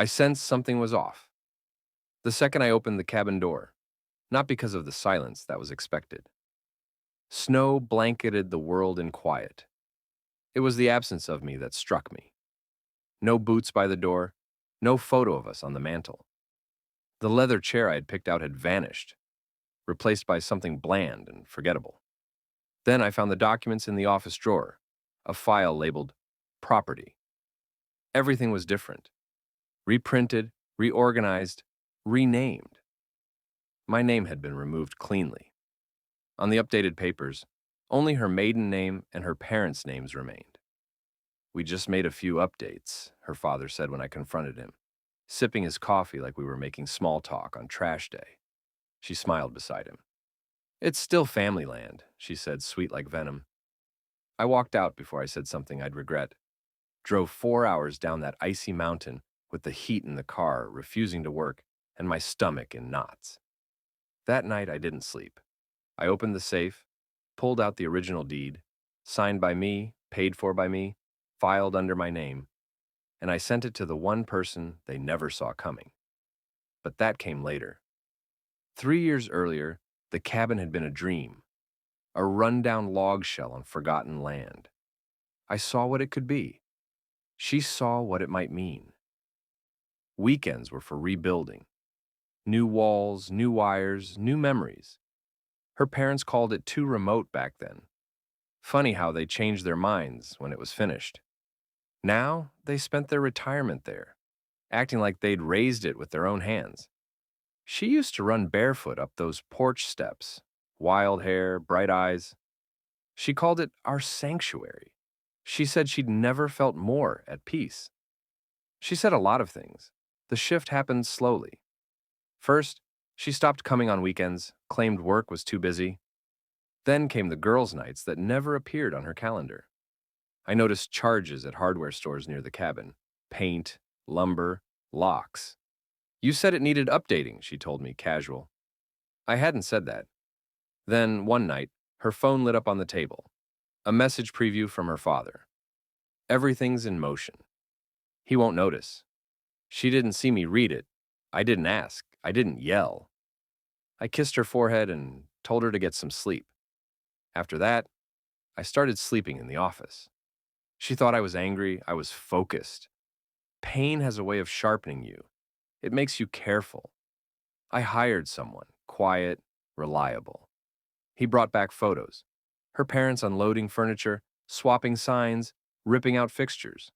I sensed something was off. The second I opened the cabin door, not because of the silence that was expected. Snow blanketed the world in quiet. It was the absence of me that struck me. No boots by the door, no photo of us on the mantel. The leather chair I had picked out had vanished, replaced by something bland and forgettable. Then I found the documents in the office drawer, a file labeled Property. Everything was different. Reprinted, reorganized, renamed. My name had been removed cleanly. On the updated papers, only her maiden name and her parents' names remained. We just made a few updates, her father said when I confronted him, sipping his coffee like we were making small talk on trash day. She smiled beside him. It's still family land, she said, sweet like venom. I walked out before I said something I'd regret. Drove 4 hours down that icy mountain with the heat in the car, refusing to work, and my stomach in knots. That night I didn't sleep. I opened the safe, pulled out the original deed, signed by me, paid for by me, filed under my name, and I sent it to the one person they never saw coming. But that came later. 3 years earlier, the cabin had been a dream, a rundown log shell on forgotten land. I saw what it could be. She saw what it might mean. Weekends were for rebuilding. New walls, new wires, new memories. Her parents called it too remote back then. Funny how they changed their minds when it was finished. Now, they spent their retirement there, acting like they'd raised it with their own hands. She used to run barefoot up those porch steps, wild hair, bright eyes. She called it our sanctuary. She said she'd never felt more at peace. She said a lot of things. The shift happened slowly. First, she stopped coming on weekends, claimed work was too busy. Then came the girls' nights that never appeared on her calendar. I noticed charges at hardware stores near the cabin: paint, lumber, locks. You said it needed updating, she told me, casual. I hadn't said that. Then, one night, her phone lit up on the table. A message preview from her father. Everything's in motion. He won't notice. She didn't see me read it. I didn't ask. I didn't yell. I kissed her forehead and told her to get some sleep. After that, I started sleeping in the office. She thought I was angry. I was focused. Pain has a way of sharpening you. It makes you careful. I hired someone, quiet, reliable. He brought back photos. Her parents unloading furniture, swapping signs, ripping out fixtures.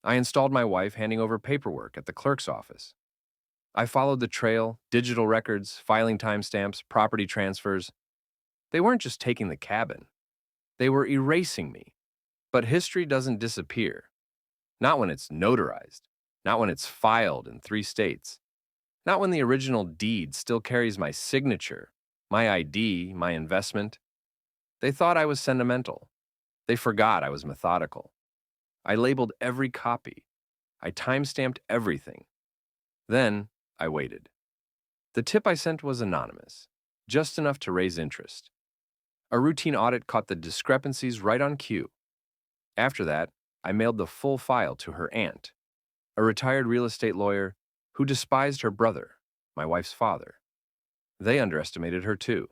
I installed my wife handing over paperwork at the clerk's office. I followed the trail, digital records, filing timestamps, property transfers. They weren't just taking the cabin. They were erasing me. But history doesn't disappear. Not when it's notarized. Not when it's filed in 3 states. Not when the original deed still carries my signature, my ID, my investment. They thought I was sentimental. They forgot I was methodical. I labeled every copy. I timestamped everything. Then I waited. The tip I sent was anonymous, just enough to raise interest. A routine audit caught the discrepancies right on cue. After that, I mailed the full file to her aunt, a retired real estate lawyer who despised her brother, my wife's father. They underestimated her too.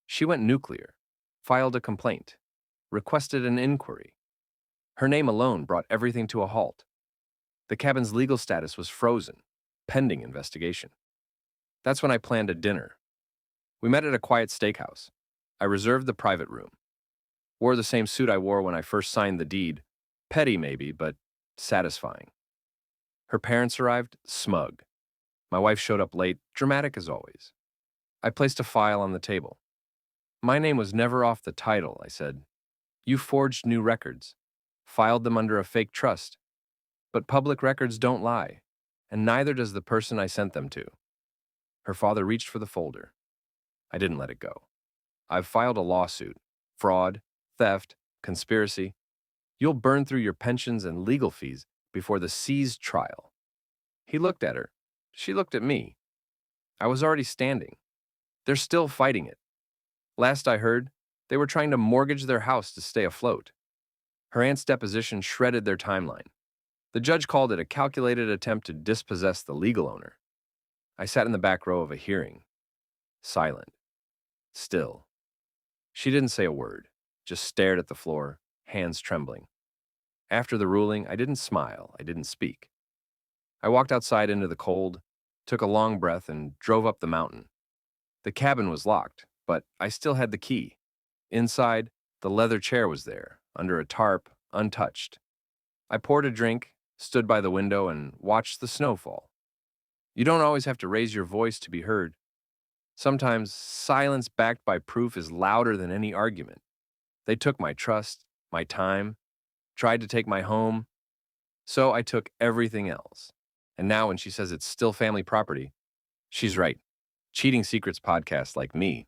She went nuclear, filed a complaint, requested an inquiry. Her name alone brought everything to a halt. The cabin's legal status was frozen, pending investigation. That's when I planned a dinner. We met at a quiet steakhouse. I reserved the private room. Wore the same suit I wore when I first signed the deed. Petty maybe, but satisfying. Her parents arrived, smug. My wife showed up late, dramatic as always. I placed a file on the table. My name was never off the title, I said. You forged new records, filed them under a fake trust. But public records don't lie, and neither does the person I sent them to. Her father reached for the folder. I didn't let it go. I've filed a lawsuit. Fraud, theft, conspiracy. You'll burn through your pensions and legal fees before the seized trial. He looked at her. She looked at me. I was already standing. They're still fighting it. Last I heard, they were trying to mortgage their house to stay afloat. Her aunt's deposition shredded their timeline. The judge called it a calculated attempt to dispossess the legal owner. I sat in the back row of a hearing, silent, still. She didn't say a word, just stared at the floor, hands trembling. After the ruling, I didn't smile, I didn't speak. I walked outside into the cold, took a long breath, and drove up the mountain. The cabin was locked, but I still had the key. Inside, the leather chair was there, under a tarp, untouched. I poured a drink, stood by the window, and watched the snow fall. You don't always have to raise your voice to be heard. Sometimes silence backed by proof is louder than any argument. They took my trust, my time, tried to take my home, so I took everything else. And now when she says it's still family property, she's right. Cheating Secrets podcasts like me